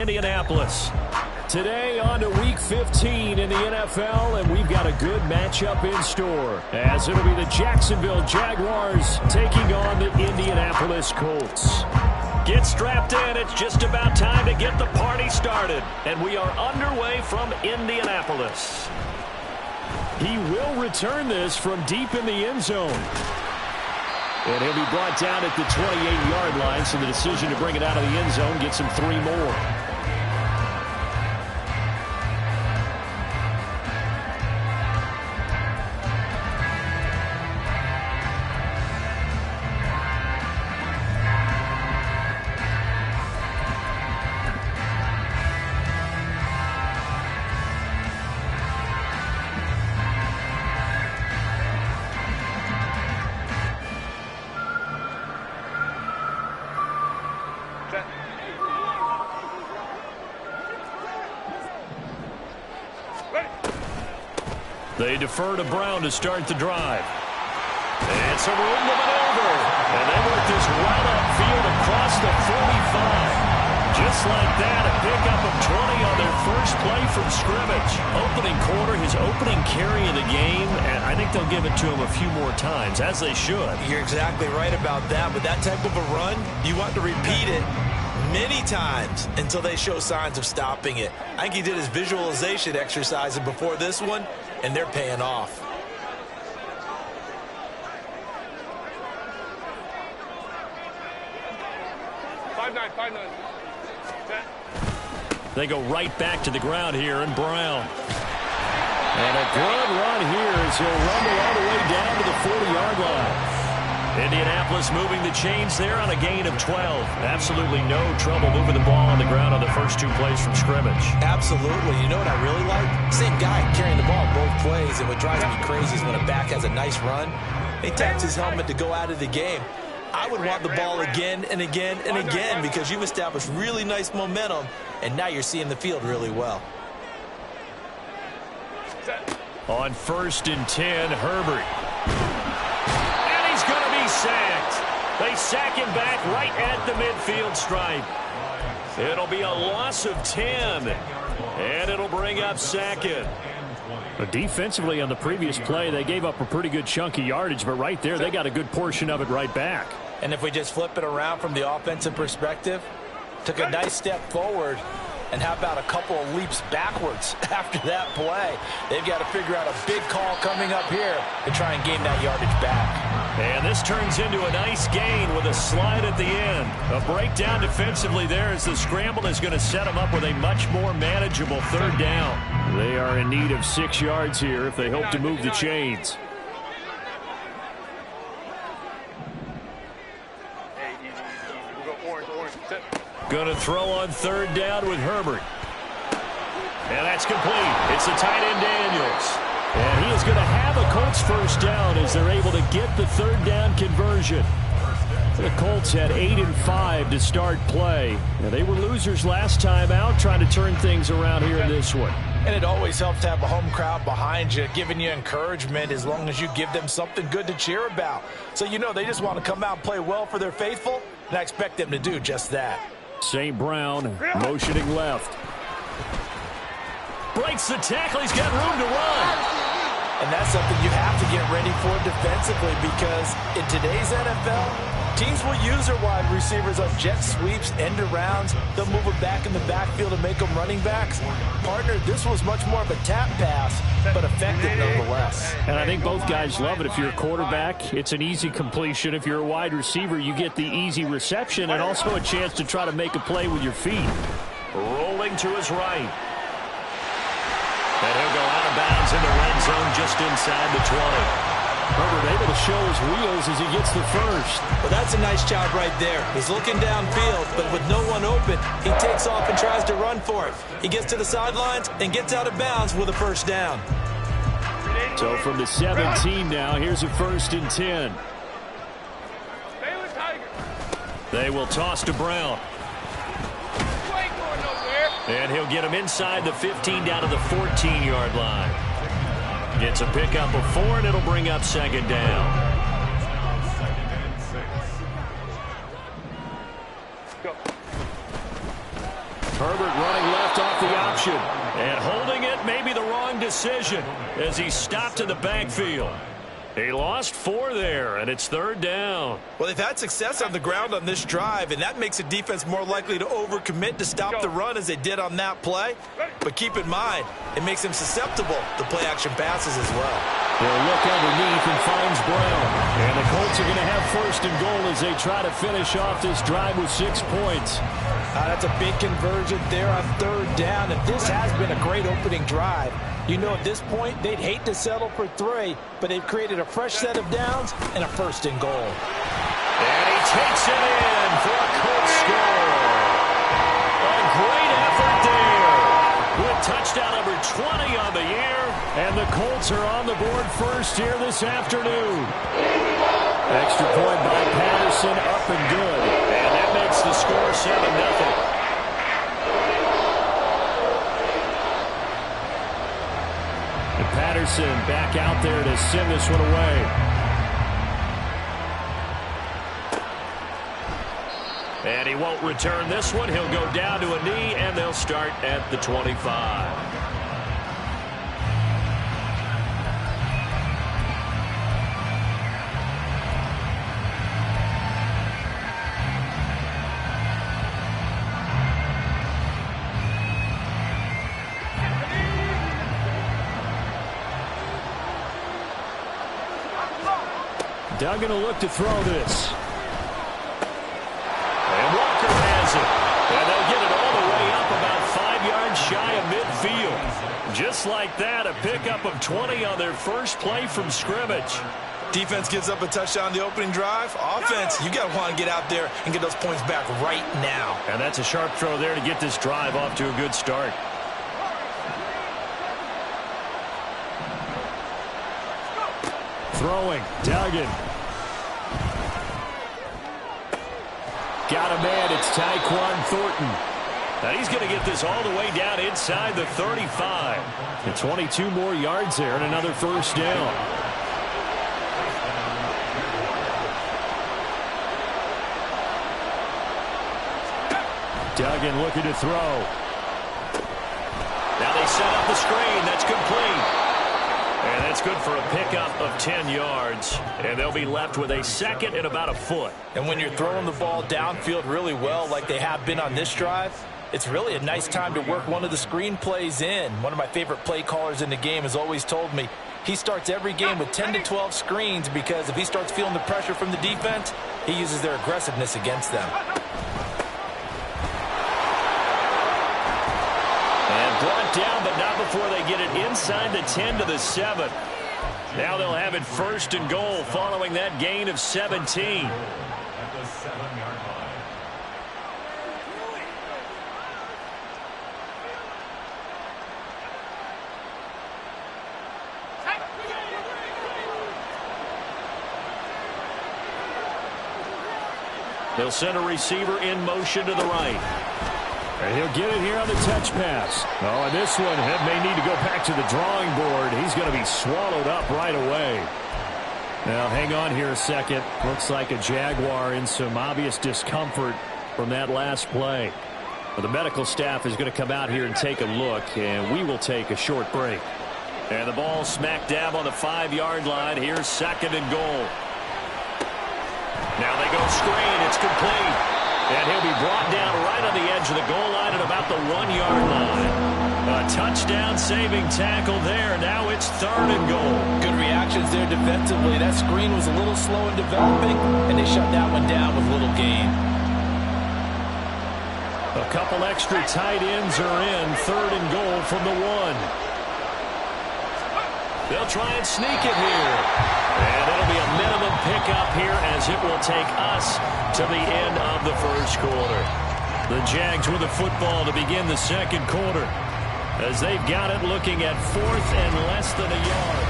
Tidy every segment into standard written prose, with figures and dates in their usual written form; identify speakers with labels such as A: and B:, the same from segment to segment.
A: Indianapolis. Today on to Week 15 in the NFL, and we've got a good matchup in store, as it'll be the Jacksonville Jaguars taking on the Indianapolis Colts. Get strapped in. It's just about time to get the party started, and we are underway from Indianapolis. He will return this from deep in the end zone. And he'll be brought down at the 28-yard line, so the decision to bring it out of the end zone gets him 3 more. They defer to Brown to start the drive. It's a room to maneuver. And they work this right upfield across the 45. Just like that, a pickup of 20 on their first play from scrimmage. Opening quarter, his opening carry of the game, and I think they'll give it to him a few more times, as they should.
B: You're exactly right about that, but that type of a run, you want to repeat it many times until they show signs of stopping it. I think he did his visualization exercise before this one, and they're paying off.
A: They go right back to the ground here, and Brown. And a good run here as he'll rumble all the way down to the 40-yard line. Indianapolis moving the chains there on a gain of 12. Absolutely no trouble moving the ball on the ground on the first 2 plays from scrimmage.
B: Absolutely. You know what I really like? Same guy carrying the ball both plays, and what drives me crazy is when a back has a nice run, he taps his helmet to go out of the game. I would want the ball again and again and again because you've established really nice momentum, and now you're seeing the field really well.
A: On 1st and 10, Herbert. And he's going to be sacked. They sack him back right at the midfield stripe. It'll be a loss of 10, and it'll bring up 2nd. But defensively on the previous play, they gave up a pretty good chunk of yardage, but right there, they got a good portion of it right back.
B: And if we just flip it around from the offensive perspective, took a nice step forward, and how about a couple of leaps backwards after that play? They've got to figure out a big call coming up here to try and gain that yardage back.
A: And this turns into a nice gain with a slide at the end. A breakdown defensively there as the scramble is going to set them up with a much more manageable 3rd down. They are in need of 6 yards here if they hope to move the chains. Going to throw on 3rd down with Herbert. And that's complete. It's the tight end Daniels. And he is going to have a Colts 1st down as they're able to get the 3rd down conversion. The Colts had 8 and 5 to start play. Now, they were losers last time out, trying to turn things around here in this one.
B: And it always helps to have a home crowd behind you, giving you encouragement as long as you give them something good to cheer about. So you know they just want to come out and play well for their faithful, and I expect them to do just that.
A: St. Brown motioning left. Breaks the tackle. He's got room to run.
B: And that's something you have to get ready for defensively because in today's NFL, teams will use their wide receivers on jet sweeps, end arounds. They'll move it back in the backfield and make them running backs. Partner, this was much more of a tap pass, but effective nonetheless.
A: And I think both guys love it. If you're a quarterback, it's an easy completion. If you're a wide receiver, you get the easy reception and also a chance to try to make a play with your feet. Rolling to his right. And he'll go out of bounds in the red zone just inside the 20. Herbert able to show his wheels as he gets the 1st.
B: Well, that's a nice job right there. He's looking downfield, but with no one open, he takes off and tries to run for it. He gets to the sidelines and gets out of bounds with a 1st down.
A: So from the 17 now, here's a 1st and 10. They will toss to Brown. And he'll get him inside the 15 down to the 14-yard line. It's a pickup of 4, and it'll bring up 2nd down. Herbert interception. And holding it may be the wrong decision as he stopped in the backfield. He lost 4 there, and it's 3rd down.
B: Well, they've had success on the ground on this drive, and that makes the defense more likely to overcommit to stop the run as they did on that play. But keep in mind, it makes them susceptible to play-action passes as well.
A: They'll look underneath and finds Brown. And the Colts are going to have 1st and goal as they try to finish off this drive with 6 points.
B: That's a big conversion there on 3rd down, and this has been a great opening drive. You know, at this point, they'd hate to settle for 3, but they've created a fresh set of downs and a 1st and goal.
A: And he takes it in for a Colts score. A great effort there. With touchdown number 20 on the year, and the Colts are on the board first here this afternoon. Extra point by Patterson, up and good. And that makes the score 7-0. And Patterson back out there to send this one away. And he won't return this one. He'll go down to a knee, and they'll start at the 25. Duggan will look to throw this. And Walker has it. And they'll get it all the way up about 5 yards shy of midfield. Just like that, a pickup of 20 on their first play from scrimmage.
B: Defense gives up a touchdown on the opening drive. Offense, you got to want to get out there and get those points back right now.
A: And that's a sharp throw there to get this drive off to a good start. Throwing, Duggan. Got a man, it's Tyquan Thornton. Now he's going to get this all the way down inside the 35. And 22 more yards there and another 1st down. Duggan looking to throw. Now they set up the screen. That's complete. And that's good for a pickup of 10 yards. And they'll be left with a 2nd and about a foot.
B: And when you're throwing the ball downfield really well like they have been on this drive, it's really a nice time to work one of the screen plays in. One of my favorite play callers in the game has always told me he starts every game with 10 to 12 screens because if he starts feeling the pressure from the defense, he uses their aggressiveness against them.
A: Brought down, but not before they get it inside the 10 to the 7. Now they'll have it 1st and goal following that gain of 17. They'll send a receiver in motion to the right. And he'll get it here on the touch pass. Oh, and this one may need to go back to the drawing board. He's going to be swallowed up right away. Now, hang on here a second. Looks like a Jaguar in some obvious discomfort from that last play. Well, the medical staff is going to come out here and take a look, and we will take a short break. And the ball smack dab on the 5-yard line. Here's 2nd and goal. Now they go screen. It's complete. And he'll be brought down right on the edge of the goal line at about the 1-yard line. A touchdown-saving tackle there. Now it's 3rd and goal.
B: Good reactions there defensively. That screen was a little slow in developing, and they shut that one down with little gain.
A: A couple extra tight ends are in. 3rd and goal from the 1. They'll try and sneak it here. And it'll be a minimum pickup here as it will take us to the end of the 1st quarter. The Jags with the football to begin the 2nd quarter as they've got it looking at 4th and less than a yard.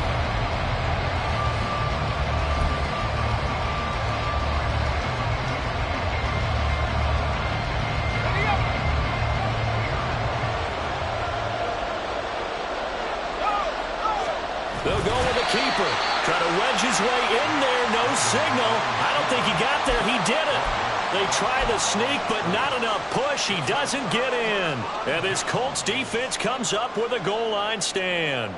A: They'll go with a keeper. Try to wedge his way in there. No signal. I don't think he got there. He did it. They try the sneak, but not enough push. He doesn't get in. And this Colts defense comes up with a goal line stand.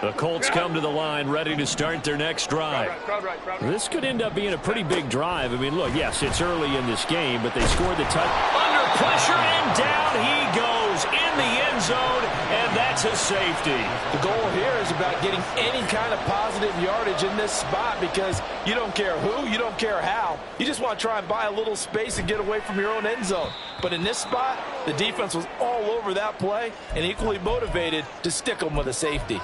A: The Colts come to the line ready to start their next drive. This could end up being a pretty big drive. I mean, look, yes, it's early in this game, but they scored the touchdown. Under pressure, and down he goes in the end zone, and that's a safety.
B: The goal here is about getting any kind of positive yardage in this spot because you don't care who, you don't care how. You just want to try and buy a little space and get away from your own end zone. But in this spot, the defense was all over that play and equally motivated to stick them with a safety.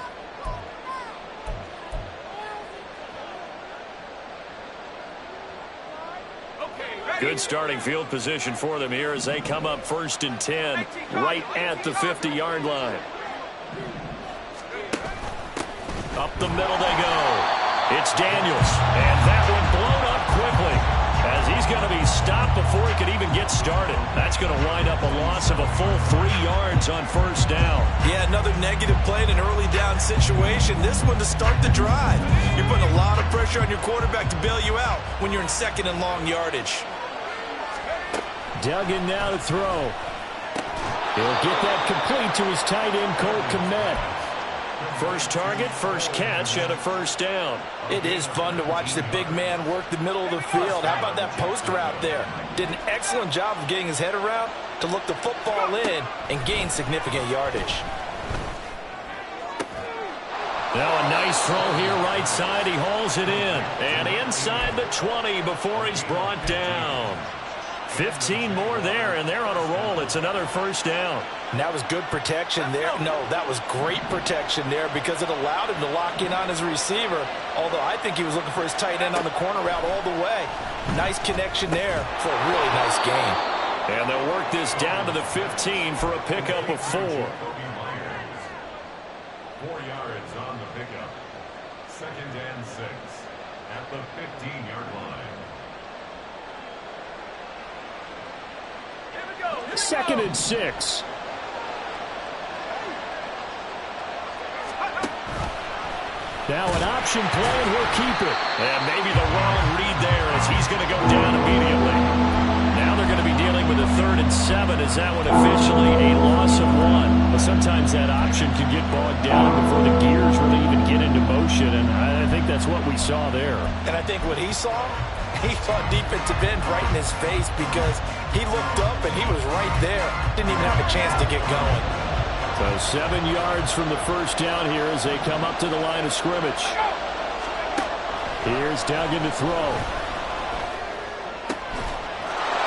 A: Good starting field position for them here as they come up 1st and 10 right at the 50-yard line. Up the middle they go. It's Daniels, and that one blown up quickly as he's going to be stopped before he could even get started. That's going to wind up a loss of a full 3 yards on 1st down.
B: Yeah, another negative play in an early down situation. This one to start the drive. You're putting a lot of pressure on your quarterback to bail you out when you're in 2nd and long yardage.
A: Duggan now to throw. He'll get that complete to his tight end, Cole Kmet. First target, first catch, and a 1st down.
B: It is fun to watch the big man work the middle of the field. How about that post route there? Did an excellent job of getting his head around to look the football in and gain significant yardage.
A: Now a nice throw here right side. He hauls it in. And inside the 20 before he's brought down. 15 more there, and they're on a roll. It's another 1st down.
B: And that was good protection there. No, that was great protection there because it allowed him to lock in on his receiver, although I think he was looking for his tight end on the corner route all the way. Nice connection there for a really nice gain.
A: And they'll work this down to the 15 for a pickup of 4. 4
C: yards on the pickup. 2nd and 6 at the 15-yard line.
A: 2nd and 6. Now an option play, and he'll keep it. And maybe the wrong read there as he's going to go down immediately. Now they're going to be dealing with a 3rd and 7. Is that one officially a loss of 1? But sometimes that option can get bogged down before the gears really even get into motion, and I think that's what we saw there.
B: And I think what he saw defensive end right in his face because he looked up and he was right there. Didn't even have a chance to get going.
A: So 7 yards from the 1st down here as they come up to the line of scrimmage. Here's Duggan to throw.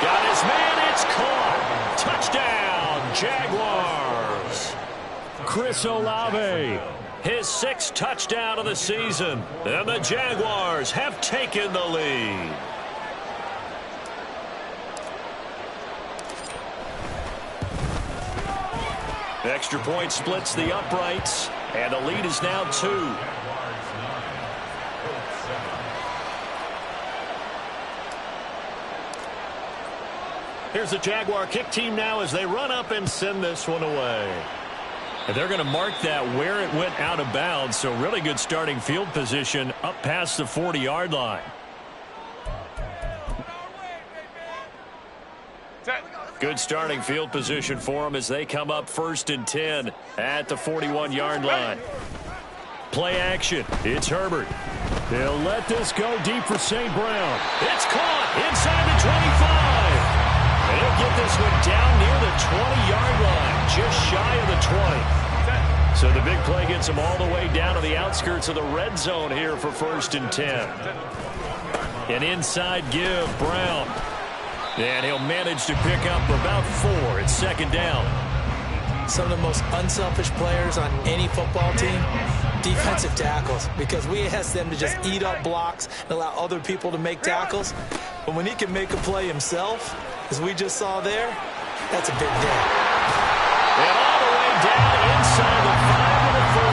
A: Got his man, it's caught. Touchdown, Jaguars. Chris Olave, his 6th touchdown of the season. And the Jaguars have taken the lead. Extra point splits the uprights, and the lead is now 2. Here's the Jaguar kick team now as they run up and send this one away. And they're going to mark that where it went out of bounds, so really good starting field position up past the 40-yard line. Good starting field position for them as they come up 1st and 10 at the 41-yard line. Play action. It's Herbert. They'll let this go deep for St. Brown. It's caught inside the 25. And he'll get this one down near the 20-yard line, just shy of the 20. So the big play gets him all the way down to the outskirts of the red zone here for 1st and 10. An inside give, Brown. And he'll manage to pick up about 4. It's 2nd down.
B: Some of the most unselfish players on any football team, defensive tackles, because we ask them to just eat up blocks and allow other people to make tackles. But when he can make a play himself, as we just saw there, that's a big day.
A: And all the way down inside the 5 of the 4.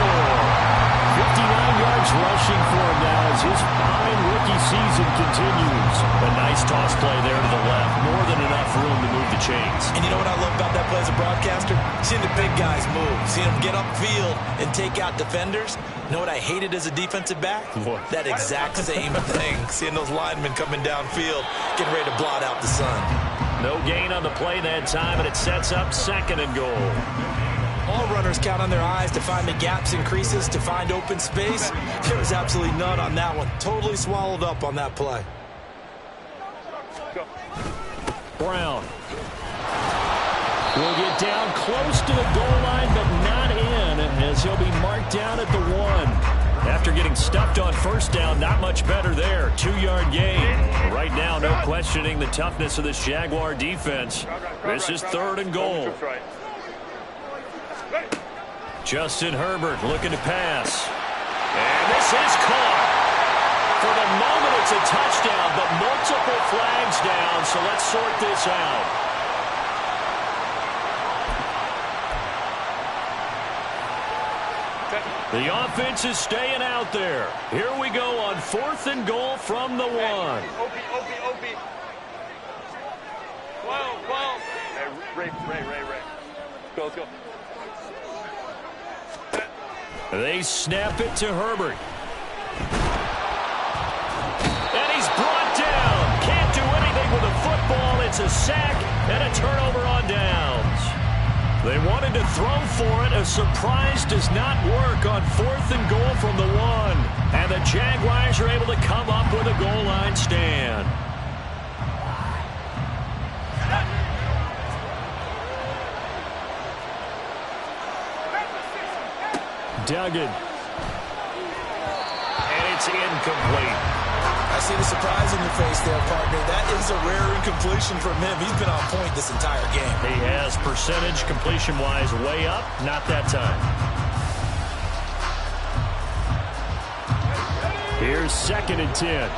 A: 59 yards rushing for him now as his fine rookie season continues.
D: A nice toss play there to the left. More than enough room to move the chains.
B: And you know what I love about that play as a broadcaster? Seeing the big guys move. Seeing them get upfield and take out defenders. You know what I hated as a defensive back?
D: What?
B: That exact same thing. Seeing those linemen coming downfield, getting ready to blot out the sun.
A: No gain on the play that time, and it sets up 2nd and goal.
B: All runners count on their eyes to find the gaps and creases, to find open space. There was absolutely none on that one. Totally swallowed up on that play.
A: Brown will get down close to the goal line, but not in, as he'll be marked down at the 1. After getting stuffed on 1st down, not much better there. 2-yard gain. Right now, no questioning the toughness of this Jaguar defense. This is 3rd and goal. Justin Herbert looking to pass. And this is caught. For the moment, it's a touchdown, but multiple flags down, so let's sort this out. The offense is staying out there. Here we go on 4th and goal from the 1.
E: Ray. Go.
A: They snap it to Herbert. And he's brought down. Can't do anything with a football. It's a sack and a turnover on downs. They wanted to throw for it. A surprise does not work on 4th and goal from the 1. And the Jaguars are able to come up with a goal line stand. Duggan. And it's incomplete.
B: I see the surprise in your face there, partner. That is a rare incompletion from him. He's been on point this entire game.
A: He has percentage completion-wise way up. Not that time. Here's 2nd and 10.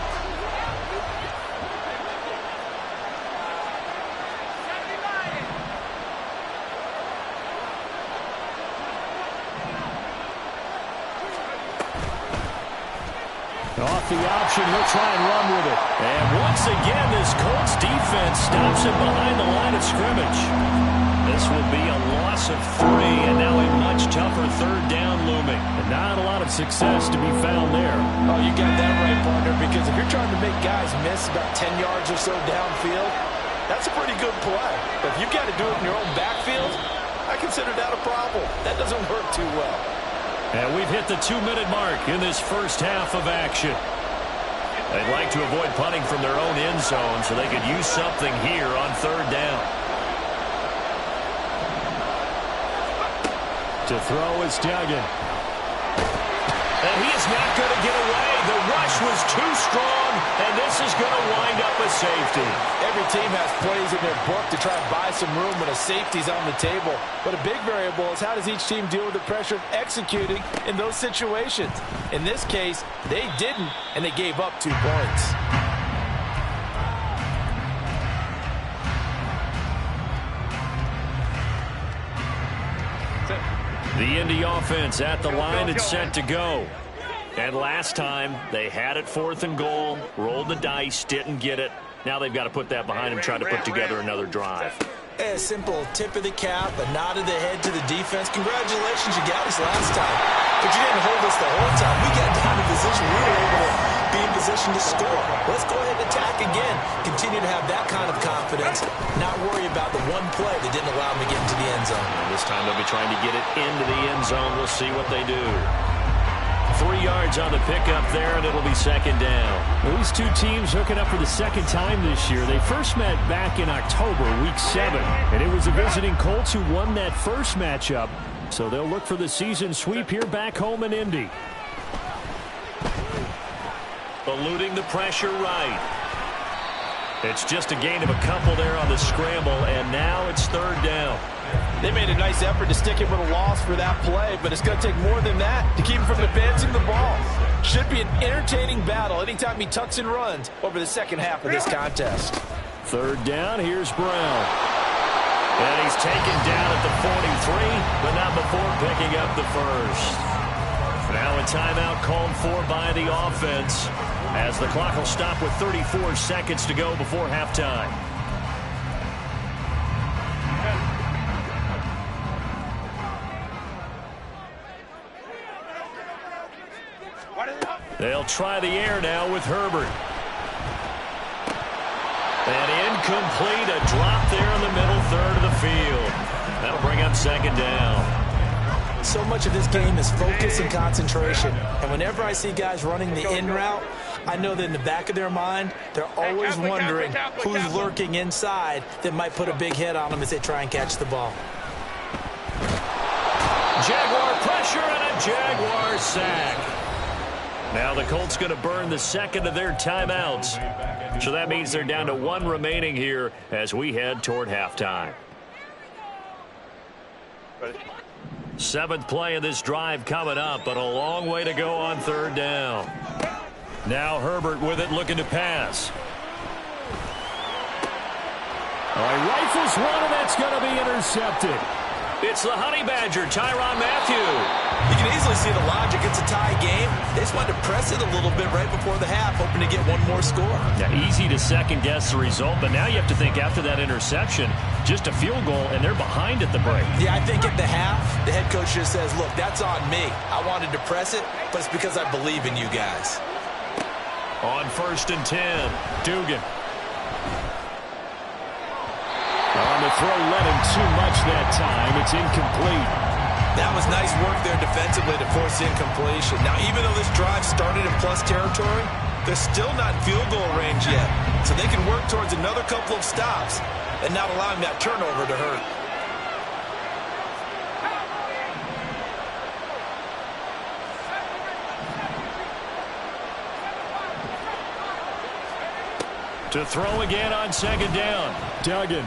A: Off the option, he'll try and run with it. And once again, this Colts defense stops him behind the line of scrimmage. This will be a loss of 3, and now a much tougher 3rd down looming. And not a lot of success to be found there.
B: Oh, you got that right, partner, because if you're trying to make guys miss about 10 yards or so downfield, that's a pretty good play. But if you've got to do it in your own backfield, I consider that a problem. That doesn't work too well.
A: And we've hit the 2-minute mark in this first half of action. They'd like to avoid punting from their own end zone so they could use something here on 3rd down. To throw is Duggan. And he is not going to get away. The rush was too strong, and this is going to wind up a safety.
B: Every team has plays in their book to try and buy some room when a safety's on the table. But a big variable is how does each team deal with the pressure of executing in those situations. In this case, they didn't, and they gave up 2 points.
A: The Indy offense at the line and set to go. And last time, they had it 4th and goal, rolled the dice, didn't get it. Now they've got to put that behind them, try to put together another drive.
B: A simple tip of the cap, a nod of the head to the defense. Congratulations, you got us last time. But you didn't hold us the whole time. We got down in position. We were able to be in position to score. Let's go ahead and attack again. Continue to have that kind of confidence. Not worry about the one play that didn't allow them to get into the end zone.
A: And this time they'll be trying to get it into the end zone. We'll see what they do. 3 yards on the pickup there, and it'll be 2nd down. These two teams hooking up for the 2nd time this year. They first met back in October, Week 7, and it was the visiting Colts who won that first matchup. So they'll look for the season sweep here back home in Indy. Eluding the pressure right. It's just a gain of a couple there on the scramble, and now it's 3rd down.
B: They made a nice effort to stick him with a loss for that play, but it's going to take more than that to keep him from advancing the ball. Should be an entertaining battle anytime he tucks and runs over the second half of this contest.
A: 3rd down, here's Brown. And he's taken down at the 43, but not before picking up the first. Now a timeout called for by the offense as the clock will stop with 34 seconds to go before halftime. They'll try the air now with Herbert. And incomplete, a drop there in the middle third of the field. That'll bring up second down.
B: So much of this game is focus and concentration. And whenever I see guys running the in route, I know that in the back of their mind, they're always wondering who's lurking inside that might put a big hit on them as they try and catch the ball.
A: Jaguar pressure and a Jaguar sack. Now the Colts going to burn the second of their timeouts. So that means they're down to one remaining here as we head toward halftime. Seventh play of this drive coming up, but a long way to go on third down. Now Herbert with it, looking to pass. He rifles one, and that's going to be intercepted. It's the Honey Badger, Tyrann Mathieu.
B: You can easily see the logic. It's a tie game. They just wanted to press it a little bit right before the half, hoping to get one more score.
A: Now, easy to second-guess the result, but now you have to think after that interception, just a field goal, and they're behind at the break.
B: Yeah, I think at the half, the head coach just says, look, that's on me. I wanted to press it, but it's because I believe in you guys.
A: On 1st and 10, Dugan. On the throw, led him too much that time. It's incomplete.
B: That was nice work there defensively to force the incompletion. Now, even though this drive started in plus territory, they're still not in field goal range yet. So they can work towards another couple of stops and not allowing that turnover to hurt.
A: To throw again on second down. Duggan.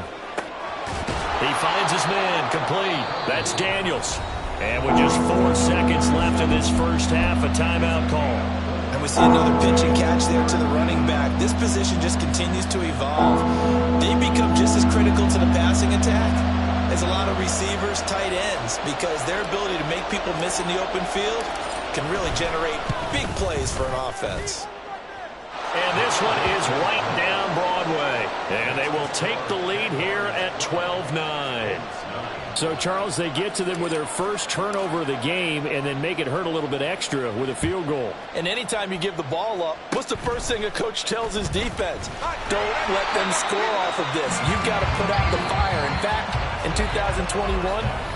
A: He finds his man, complete. That's Daniels. And with just 4 seconds left in this first half, a timeout call.
B: And we see another pitch and catch there to the running back. This position just continues to evolve. They become just as critical to the passing attack as a lot of receivers, tight ends, because their ability to make people miss in the open field can really generate big plays for an offense.
A: And this one is right down Broadway. And they will take the lead here at 12-9. So, Charles, they get to them with their first turnover of the game and then make it hurt a little bit extra with a field goal.
B: And anytime you give the ball up, what's the first thing a coach tells his defense? Don't let them score off of this. You've got to put out the fire. In fact, in 2021,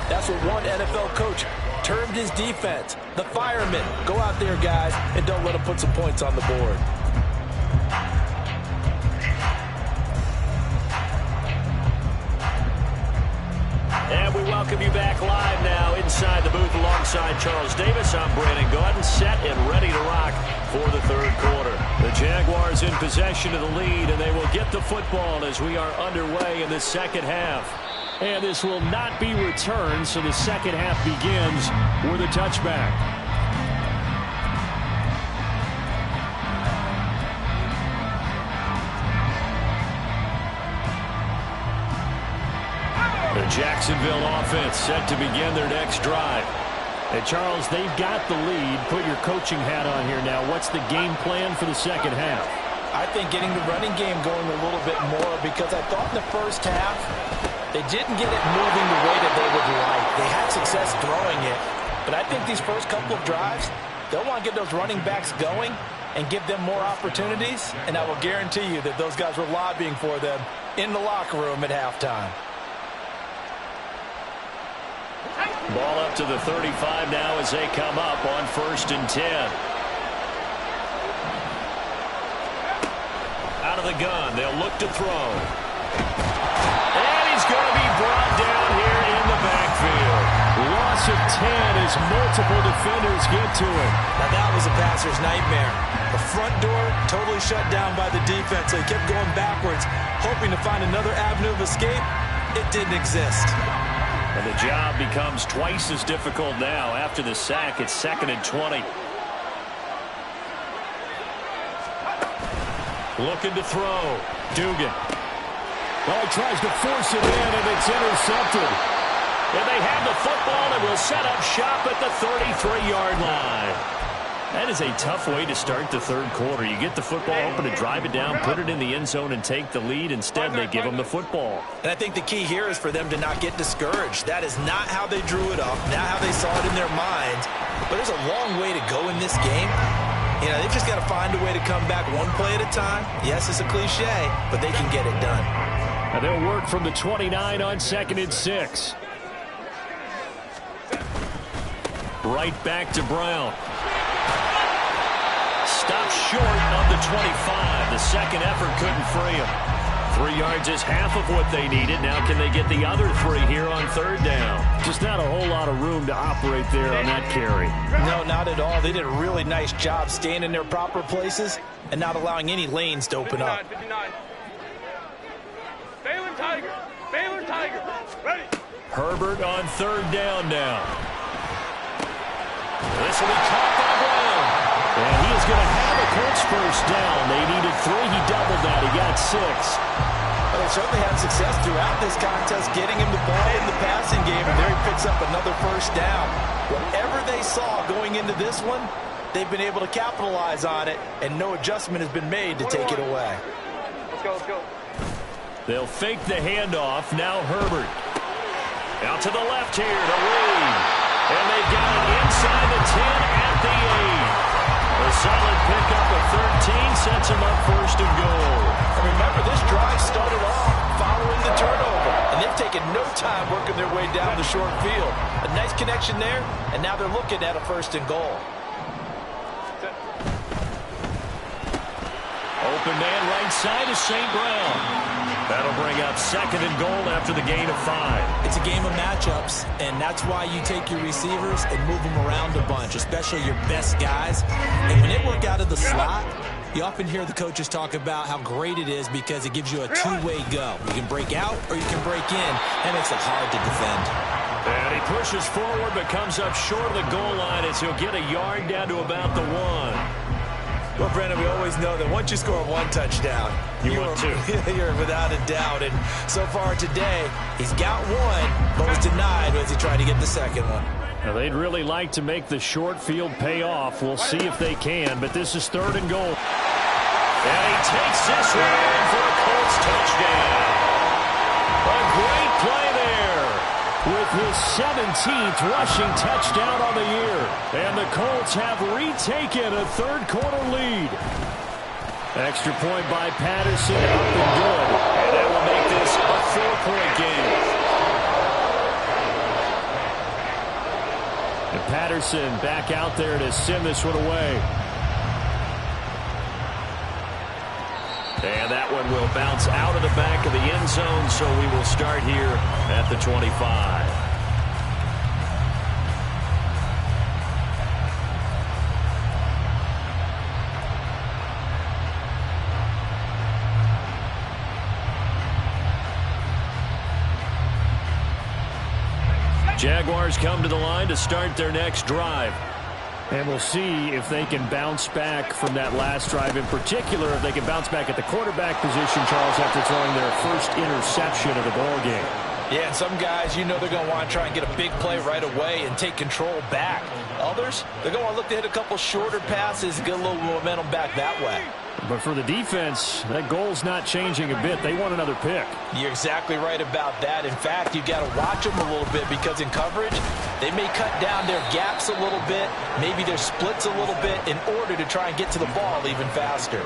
B: that's what one NFL coach termed his defense. The firemen. Go out there, guys, and don't let them put some points on the board.
A: And we welcome you back live now inside the booth alongside Charles Davis. I'm Brandon Gaudin, set and ready to rock for the third quarter. The Jaguars in possession of the lead, and they will get the football as we are underway in the second half. And this will not be returned, so the second half begins with a touchback. The Jacksonville offense set to begin their next drive. And Charles, they've got the lead. Put your coaching hat on here now. What's the game plan for the second half?
B: I think getting the running game going a little bit more, because I thought in the first half they didn't get it moving the way that they would like. They had success throwing it, but I think these first couple of drives, they'll want to get those running backs going and give them more opportunities, and I will guarantee you that those guys were lobbying for them in the locker room at halftime.
A: Ball up to the 35 now as they come up on 1st and 10. Out of the gun, they'll look to throw. And he's going to be brought down here in the backfield. Loss of 10 as multiple defenders get to him.
B: Now that was a passer's nightmare. The front door totally shut down by the defense. They kept going backwards, hoping to find another avenue of escape. It didn't exist.
A: And the job becomes twice as difficult now. After the sack, it's 2nd and 20. Looking to throw. Dugan. Well, he tries to force it in, and it's intercepted. And they have the football and will set up shop at the 33-yard line. That is a tough way to start the third quarter. You get the football open and drive it down, put it in the end zone, and take the lead. Instead, they give them the football.
B: And I think the key here is for them to not get discouraged. That is not how they drew it up, not how they saw it in their minds. But there's a long way to go in this game. You know, they've just got to find a way to come back one play at a time. Yes, it's a cliche, but they can get it done.
A: And they'll work from the 29 on 2nd and 6. Right back to Brown. Stopped short of the 25. The second effort couldn't free him. 3 yards is half of what they needed. Now can they get the other 3 here on 3rd down? Just not a whole lot of room to operate there on that carry.
B: No, not at all. They did a really nice job staying in their proper places and not allowing any lanes to open up.
E: 59. Baylor Tiger. Baylor Tiger. Ready.
A: Herbert on 3rd down now. This will be caught by Brown. And he is going to have a Colts first down. They needed 3. He doubled that. He got 6.
B: Well, they certainly had success throughout this contest, getting him the ball in the passing game, and there he picks up another first down. Whatever they saw going into this one, they've been able to capitalize on it, and no adjustment has been made to take it away.
E: Let's go, let's go.
A: They'll fake the handoff. Now Herbert. Out to the left here to Reed. And they've got it inside the 10 at the 8. A solid pickup of 13 sets him up 1st and goal.
B: And remember, this drive started off following the turnover, and they've taken no time working their way down the short field. A nice connection there, and now they're looking at a 1st and goal.
A: Open man right side is St. Brown. That'll bring up 2nd and goal after the gain of 5.
B: It's a game of matchups, and that's why you take your receivers and move them around a bunch, especially your best guys. And when they work out of the slot, you often hear the coaches talk about how great it is because it gives you a two-way go. You can break out or you can break in. That makes it hard to defend.
A: And he pushes forward but comes up short of the goal line as he'll get a yard down to about the 1.
B: Well, Brandon, we always know that once you score 1 touchdown,
A: want 2.
B: You're without a doubt. And so far today, he's got 1, but was denied as he tried to get the second one.
A: Now, they'd really like to make the short field pay off. We'll see if they can, but this is 3rd and goal. And he takes this one in for a Colts touchdown. A great play there with his 17th rushing touchdown on the year. And the Colts have retaken a 3rd quarter lead. Extra point by Patterson, up and good. And that will make this a 4-point game. And Patterson back out there to send this one away. And that one will bounce out of the back of the end zone, so we will start here at the 25. Jaguars come to the line to start their next drive. And we'll see if they can bounce back from that last drive. In particular, if they can bounce back at the quarterback position, Charles, after throwing their first interception of the ball game.
B: Yeah, and some guys, you know they're going to want to try and get a big play right away and take control back. Others, they're going to want to look to hit a couple shorter passes and get a little momentum back that way.
A: But for the defense, that goal's not changing a bit. They want another pick.
B: You're exactly right about that. In fact, you've got to watch them a little bit because in coverage, they may cut down their gaps a little bit, maybe their splits a little bit in order to try and get to the ball even faster.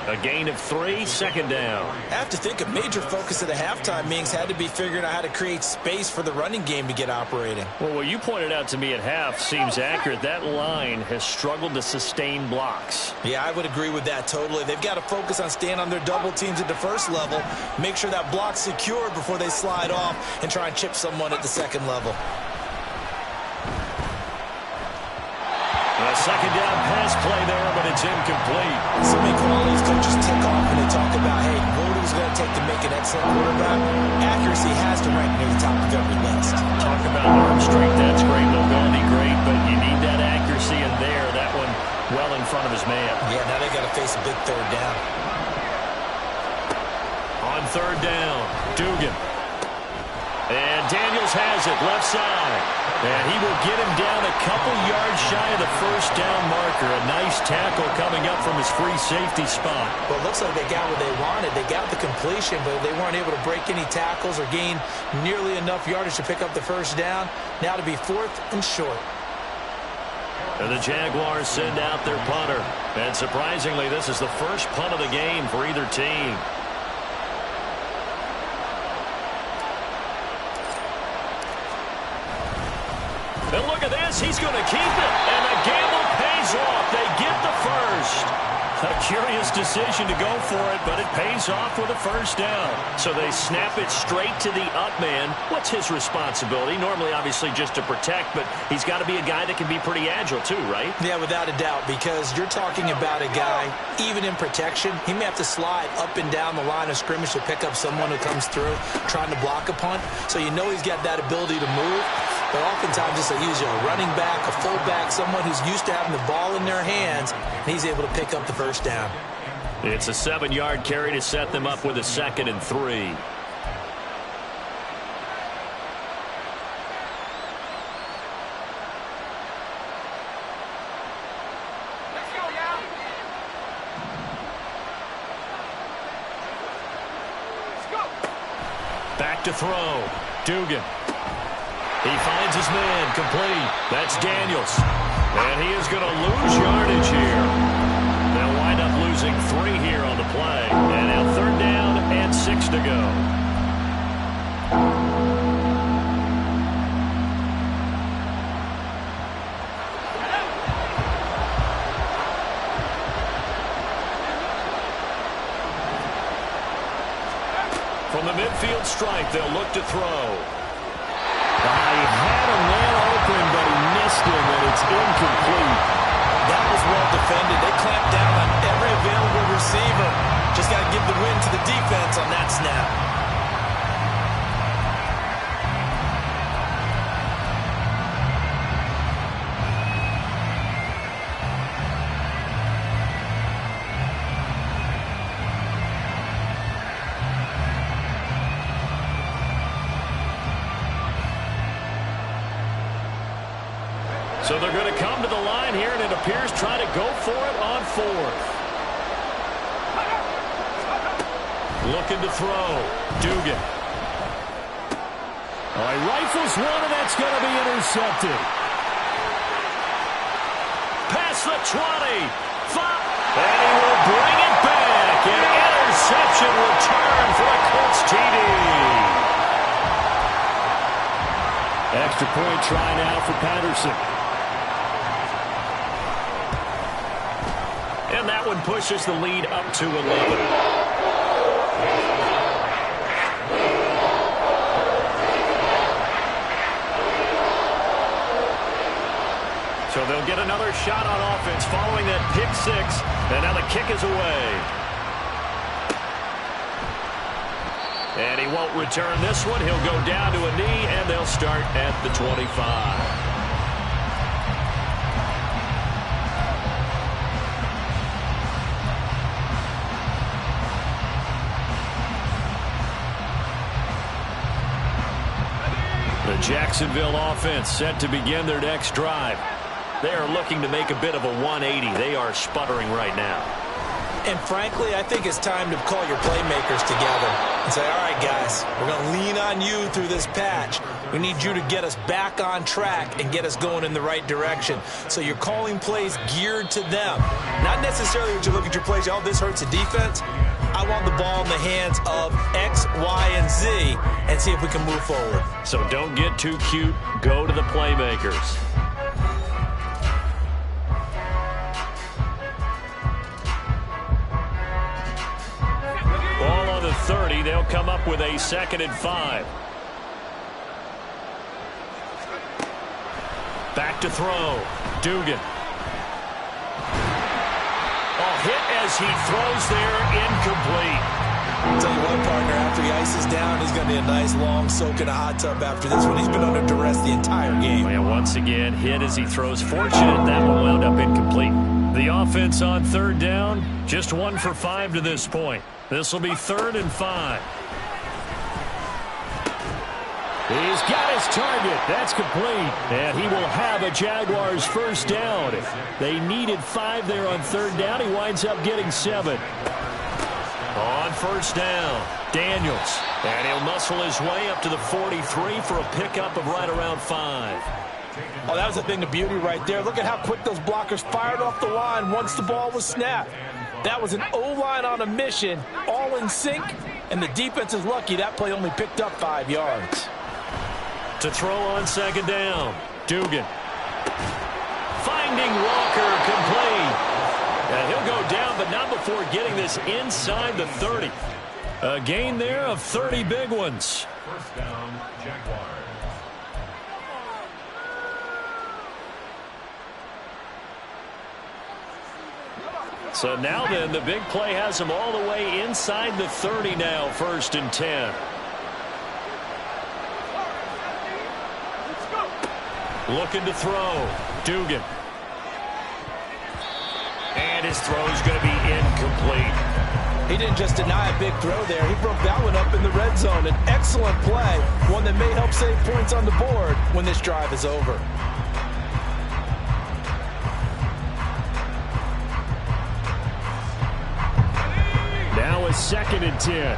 A: A gain of 3, 2nd down.
B: I have to think a major focus of the halftime meetings had to be figuring out how to create space for the running game to get operating.
A: Well, what you pointed out to me at half seems accurate. That line has struggled to sustain blocks.
B: Yeah, I would agree with that totally. They've got to focus on staying on their double teams at the first level, make sure that block's secure before they slide off and try and chip someone at the second level.
A: A 2nd down pass play there, but it's incomplete.
B: So many qualities coaches tick off when they talk about, hey, what it was going to take to make an excellent quarterback. Accuracy has to rank near the top of every list.
A: Talk about arm strength, that's great. Mobility, great, but you need that accuracy in there. That one well in front of his man.
B: Yeah, now they got to face a big 3rd down.
A: On 3rd down, Dugan. And Daniels has it, left side. And he will get him down a couple yards shy of the first down marker. A nice tackle coming up from his free safety spot.
B: Well, it looks like they got what they wanted. They got the completion, but they weren't able to break any tackles or gain nearly enough yardage to pick up the first down. Now to be 4th and short.
A: And the Jaguars send out their punter. And surprisingly, this is the first punt of the game for either team. And look at this. He's going to keep it. And the gamble pays off. They get the first. A curious decision to go for it, but it pays off with a first down. So they snap it straight to the up man. What's his responsibility? Normally, obviously, just to protect, but he's got to be a guy that can be pretty agile too, right?
B: Yeah, without a doubt, because you're talking about a guy, even in protection, he may have to slide up and down the line of scrimmage to pick up someone who comes through trying to block a punt. So you know he's got that ability to move. But oftentimes it's usually a running back, a fullback, someone who's used to having the ball in their hands, and he's able to pick up the first down.
A: It's a 7-yard carry to set them up with a 2nd and 3.
E: Let's go, y'all. Let's go.
A: Back to throw. Dugan. He finds his man, complete. That's Daniels. And he is going to lose yardage here. They'll wind up losing 3 here on the play. And now 3rd down and 6 to go. From the midfield stripe, they'll look to throw.
D: He had a man open, but he missed him, and it's incomplete.
B: That was well defended. They clamped down on every available receiver. Just got to give the win to the defense on that snap.
A: So they're going to come to the line here, and it appears trying to go for it on 4th. Looking to throw. Dugan.
D: Oh, he rifles one, and that's going to be intercepted.
A: Past the 20. And he will bring it back. An interception return for a Colts TD.
D: Extra point try now for Patterson.
A: And that one pushes the lead up to 11. So they'll get another shot on offense following that pick 6. And now the kick is away. And he won't return this one. He'll go down to a knee, and they'll start at the 25. The Jacksonville offense set to begin their next drive. They are looking to make a bit of a 180. They are sputtering right now.
B: And frankly, I think it's time to call your playmakers together and say, all right, guys, we're going to lean on you through this patch. We need you to get us back on track and get us going in the right direction. So you're calling plays geared to them. Not necessarily when you look at your plays, oh, this hurts the defense. I want the ball in the hands of X, Y, and Z and see if we can move forward.
A: So don't get too cute. Go to the playmakers. Ball on the 30. They'll come up with a 2nd and 5. Back to throw. Dugan. Hit as he throws there, incomplete.
B: I'll tell you what, partner, after he ices down, he's going to be a nice long soak in a hot tub after this one. He's been under duress the entire game.
A: And once again, hit as he throws. Fortunate that one wound up incomplete. The offense on 3rd down, just 1 for 5 to this point. This will be 3rd and 5. He's got his target. That's complete. And he will have a Jaguars first down. They needed 5 there on third down. He winds up getting 7. On first down, Daniels. And he'll muscle his way up to the 43 for a pickup of right around 5.
B: Oh, that was a thing of beauty right there. Look at how quick those blockers fired off the line once the ball was snapped. That was an O-line on a mission, all in sync, and the defense is lucky that play only picked up 5 yards.
A: To throw on second down, Dugan. Finding Walker, complete. And he'll go down, but not before getting this inside the 30. A gain there of 30 big ones.
C: First down, Jaguars.
A: So now then, the big play has him all the way inside the 30 now, 1st and 10. Looking to throw. Dugan. And his throw is going to be incomplete.
B: He didn't just deny a big throw there. He broke that one up in the red zone. An excellent play, one that may help save points on the board when this drive is over.
A: Now a 2nd and 10.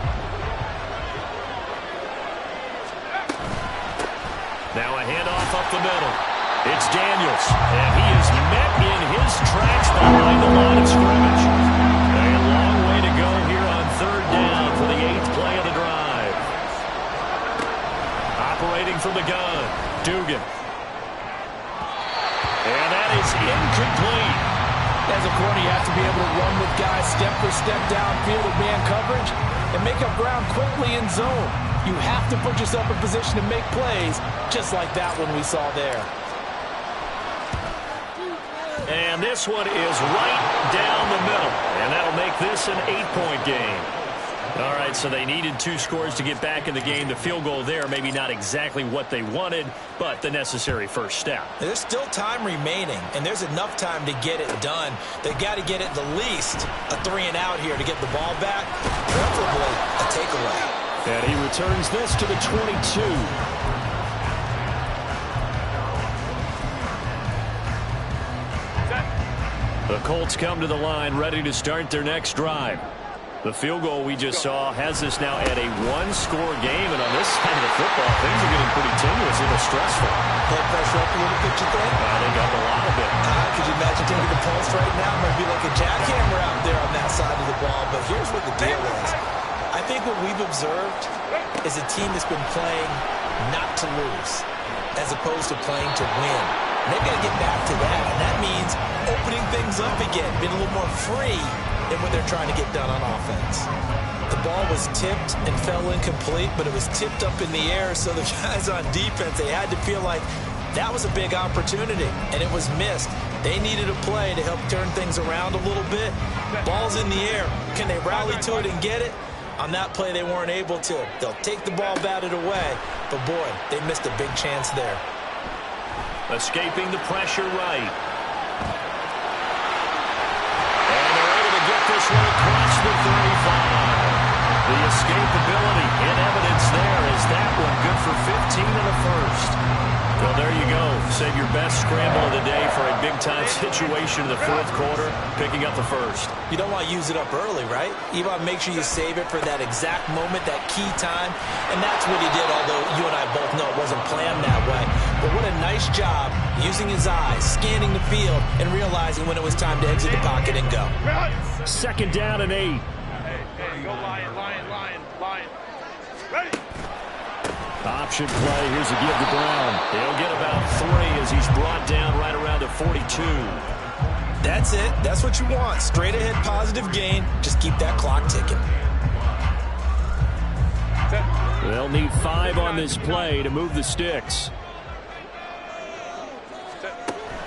A: Now a handoff up the middle. It's Daniels, and he is met in his tracks behind the line of scrimmage. A long way to go here on third down for the 8th play of the drive. Operating from the gun, Dugan. And that is incomplete.
B: As a corner, you have to be able to run with guys step for step downfield with man coverage and make up ground quickly in zone. You have to put yourself in position to make plays, just like that one we saw there.
A: And this one is right down the middle. And that'll make this an 8-point game. All right, so they needed 2 scores to get back in the game. The field goal there, maybe not exactly what they wanted, but the necessary first step.
B: There's still time remaining, and there's enough time to get it done. They've got to get at the least a 3-and-out here to get the ball back, preferably a takeaway.
A: And he returns this to the 22. The Colts come to the line ready to start their next drive. The field goal we just saw has us now at a 1-score game, and on this side of the football, things are getting pretty tenuous, a little stressful.
B: Blood pressure up a little bit, you think?
A: I think up a lot of it.
B: Could you imagine taking the pulse right now? It might be like a jackhammer out there on that side of the ball, but here's what the deal is. I think what we've observed is a team that's been playing not to lose as opposed to playing to win. And they've got to get back to that, and that means opening things up again, being a little more free than what they're trying to get done on offense. The ball was tipped and fell incomplete, but it was tipped up in the air, so the guys on defense, they had to feel like that was a big opportunity, and it was missed. They needed a play to help turn things around a little bit. Ball's in the air. Can they rally to it and get it? On that play, they weren't able to. They'll take the ball batted away, but boy, they missed a big chance there.
A: Escaping the pressure right. And they're able to get this one across the 35. The escapability in evidence there is that one good for 15 in the first. Well, there you go. Save your best scramble of the day for a big-time situation in the 4th quarter, picking up the first.
B: You don't want to use it up early, right? You want to make sure you save it for that exact moment, that key time, and that's what he did, although you and I both know it wasn't planned that way. But what a nice job using his eyes, scanning the field, and realizing when it was time to exit the pocket and go.
A: 2nd down and 8.
E: Hey, go Lion, Lion, Lion, Lion. Ready?
A: Option play. Here's a give to Brown. He'll get about 3 as he's brought down right around the 42.
B: That's it. That's what you want. Straight ahead positive gain. Just keep that clock ticking.
A: They'll need 5 on this play to move the sticks.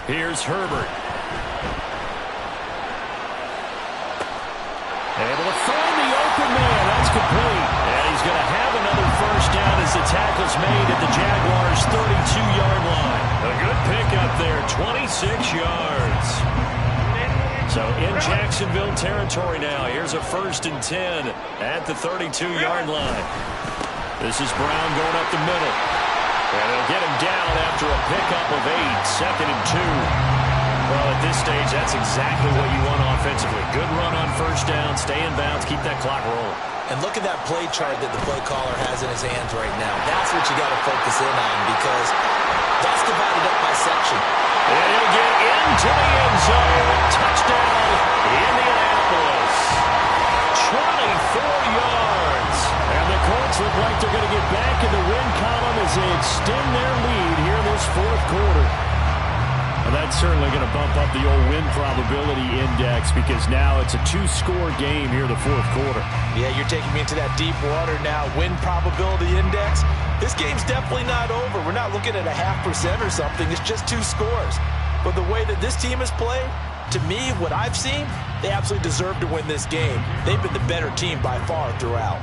A: Here's Herbert. Able to find the open man. That's complete. And he's going to have another first down as the tackle's made at the Jaguars' 32-yard line. A good pickup there, 26 yards. So in Jacksonville territory now. Here's a 1st and 10 at the 32-yard line. This is Brown going up the middle. And they'll get him down after a pickup of 8, 2nd and 2. Well, at this stage, that's exactly what you want offensively. Good run on first down, stay in bounds, keep that clock rolling.
B: And look at that play chart that the play caller has in his hands right now. That's what you got to focus in on because that's divided up by section.
A: And he'll get into the end zone. Touchdown, Indianapolis. 24 yards. And the Colts look like they're going to get back in the win column as they extend their lead here in this fourth quarter. Well, that's certainly going to bump up the old win probability index because now it's a 2-score game here in the fourth quarter.
B: Yeah, you're taking me into that deep water now. Win probability index. This game's definitely not over. We're not looking at a 0.5% or something. It's just 2 scores. But the way that this team has played, to me, what I've seen, they absolutely deserve to win this game. They've been the better team by far throughout.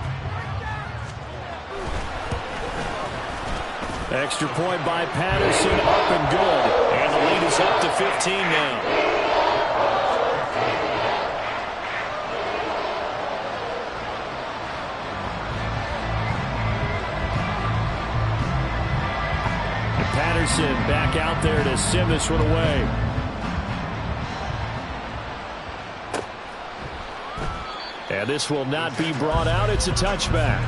A: Extra point by Patterson, up and good. And the lead is up to 15 now. Patterson back out there to send this one away. And this will not be brought out. It's a touchback.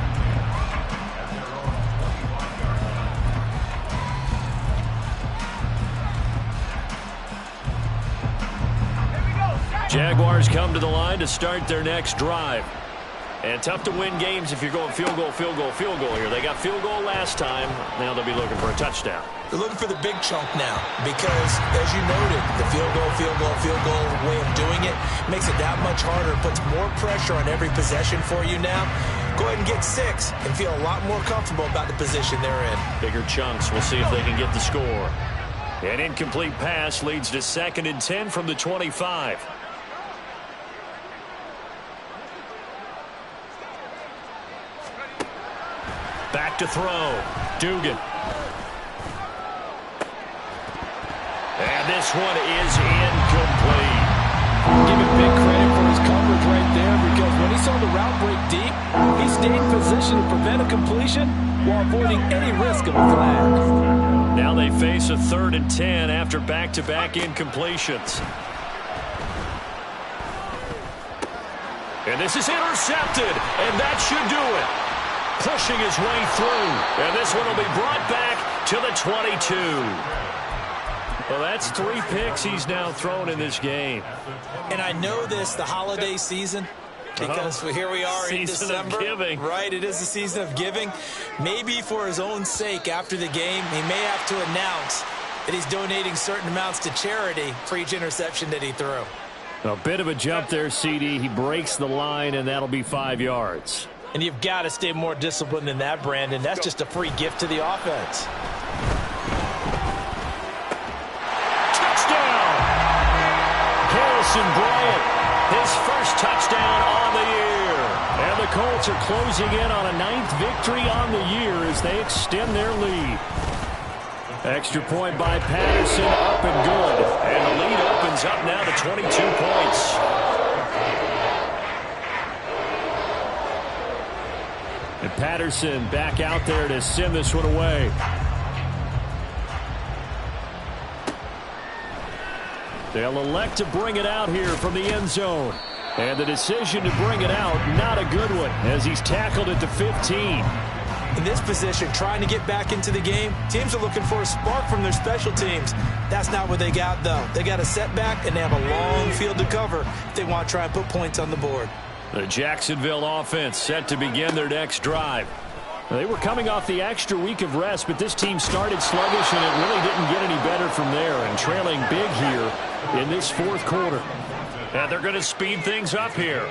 A: Jaguars come to the line to start their next drive. And tough to win games if you're going field goal, field goal, field goal here. They got field goal last time. Now they'll be looking for a touchdown.
B: They're looking for the big chunk now because, as you noted, the field goal way of doing it makes it that much harder. It puts more pressure on every possession for you now. Go ahead and get 6 and feel a lot more comfortable about the position they're in.
A: Bigger chunks. We'll see if they can get the score. An incomplete pass leads to 2nd and 10 from the 25. Back to throw. Dugan. And this one is incomplete.
B: Give him big credit for his coverage right there because when he saw the route break deep, he stayed in position to prevent a completion while avoiding any risk of a flag.
A: Now they face a 3rd and 10 after back-to-back incompletions. And this is intercepted, and that should do it. Pushing his way through. And this one will be brought back to the 22. Well, that's 3 picks he's now thrown in this game.
B: And I know this, the holiday season, because here we are in December.
A: Season of giving.
B: Right, it is the season of giving. Maybe for his own sake after the game, he may have to announce that he's donating certain amounts to charity for each interception that he threw.
A: A bit of a jump there, CD. He breaks the line, and that'll be 5 yards.
B: And you've got to stay more disciplined than that, Brandon. That's just a free gift to the offense.
A: Touchdown! Harrison Bryant, his first touchdown on the year. And the Colts are closing in on a 9th victory on the year as they extend their lead. Extra point by Patterson, up and good. And the lead opens up now to 22 points. And Patterson back out there to send this one away. They'll elect to bring it out here from the end zone. And the decision to bring it out, not a good one, as he's tackled at the 15.
B: In this position, trying to get back into the game, teams are looking for a spark from their special teams. That's not what they got, though. They got a setback, and they have a long field to cover if they want to try and put points on the board.
A: The Jacksonville offense set to begin their next drive. They were coming off the extra week of rest, but this team started sluggish, and it really didn't get any better from there, and trailing big here in this fourth quarter. And they're going to speed things up here.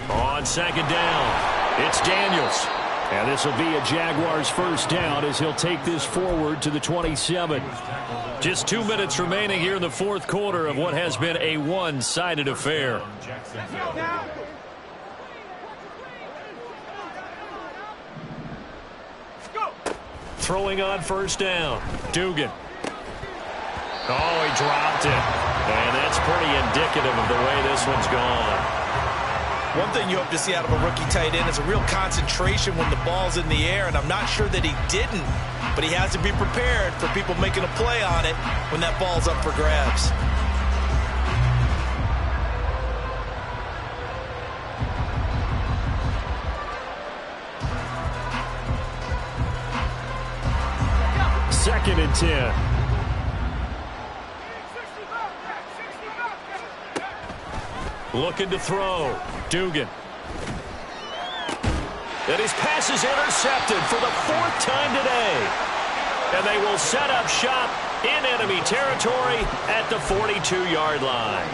A: On 2nd down, it's Daniels. And this will be a Jaguars first down as he'll take this forward to the 27. Just 2 minutes remaining here in the fourth quarter of what has been a one-sided affair. Throwing on first down, Dugan. Oh, he dropped it. And that's pretty indicative of the way this one's gone.
B: One thing you hope to see out of a rookie tight end is a real concentration when the ball's in the air, and I'm not sure that he didn't, but he has to be prepared for people making a play on it when that ball's up for grabs.
A: Second and 10. Looking to throw. Dugan. And his pass is intercepted for the 4th time today. And they will set up shop in enemy territory at the 42-yard line.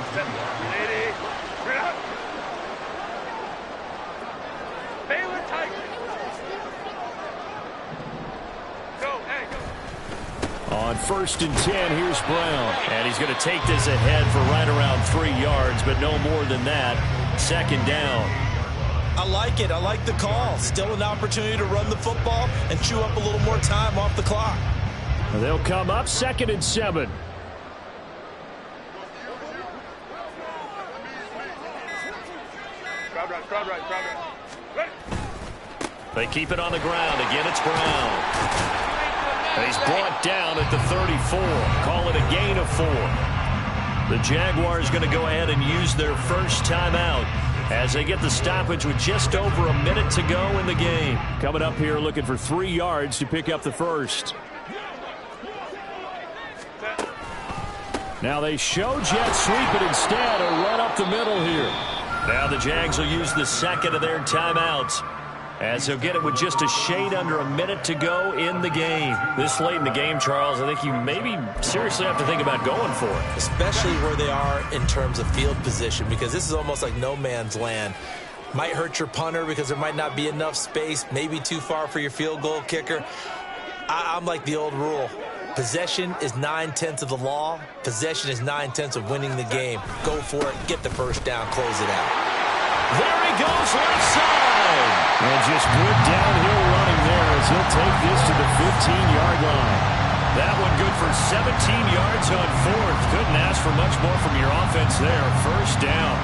A: On 1st and 10, here's Brown. And he's going to take this ahead for right around 3 yards, but no more than that. 2nd down.
B: I like it. I like the call. Still an opportunity to run the football and chew up a little more time off the clock.
A: They'll come up 2nd and 7.
E: Crowd right. Ready.
A: They keep it on the ground. Again, it's Brown. And he's brought down at the 34. Call it a gain of 4. The Jaguars going to go ahead and use their first timeout as they get the stoppage with just over a minute to go in the game. Coming up here looking for 3 yards to pick up the first. Now they show jet sweep, but instead a run up the middle here. Now the Jags will use the second of their timeouts, as they'll get it with just a shade under a minute to go in the game. This late in the game, Charles, I think you maybe seriously have to think about going for it.
B: Especially where they are in terms of field position, because this is almost like no man's land. Might hurt your punter because there might not be enough space, maybe too far for your field goal kicker. I'm like the old rule. Possession is 9/10 of the law. Possession is 9/10 of winning the game. Go for it. Get the first down. Close it out.
A: There he goes, left side. And just good downhill running there as he'll take this to the 15-yard line. That one good for 17 yards on 4th. Couldn't ask for much more from your offense there. First down.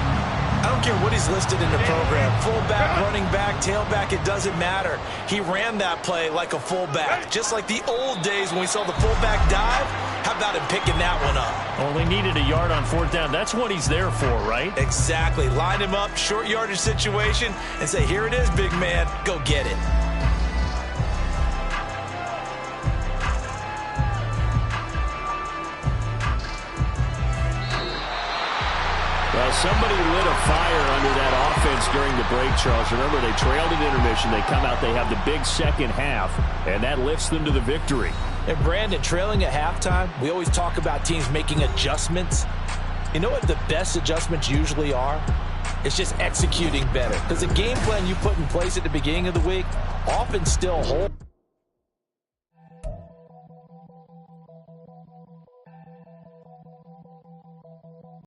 B: I don't care what he's listed in the program. Fullback, running back, tailback, it doesn't matter. He ran that play like a fullback. Just like the old days when we saw the fullback dive. How about him picking that one up?
A: Only needed a yard on 4th down. That's what he's there for, right?
B: Exactly. Line him up, short yardage situation, and say, here it is, big man. Go get it.
A: Well, somebody lit a fire under that offense during the break, Charles. Remember, they trailed at intermission. They come out, they have the big second half, and that lifts them to the victory.
B: And, Brandon, trailing at halftime, we always talk about teams making adjustments. You know what the best adjustments usually are? It's just executing better. Because the game plan you put in place at the beginning of the week often still holds.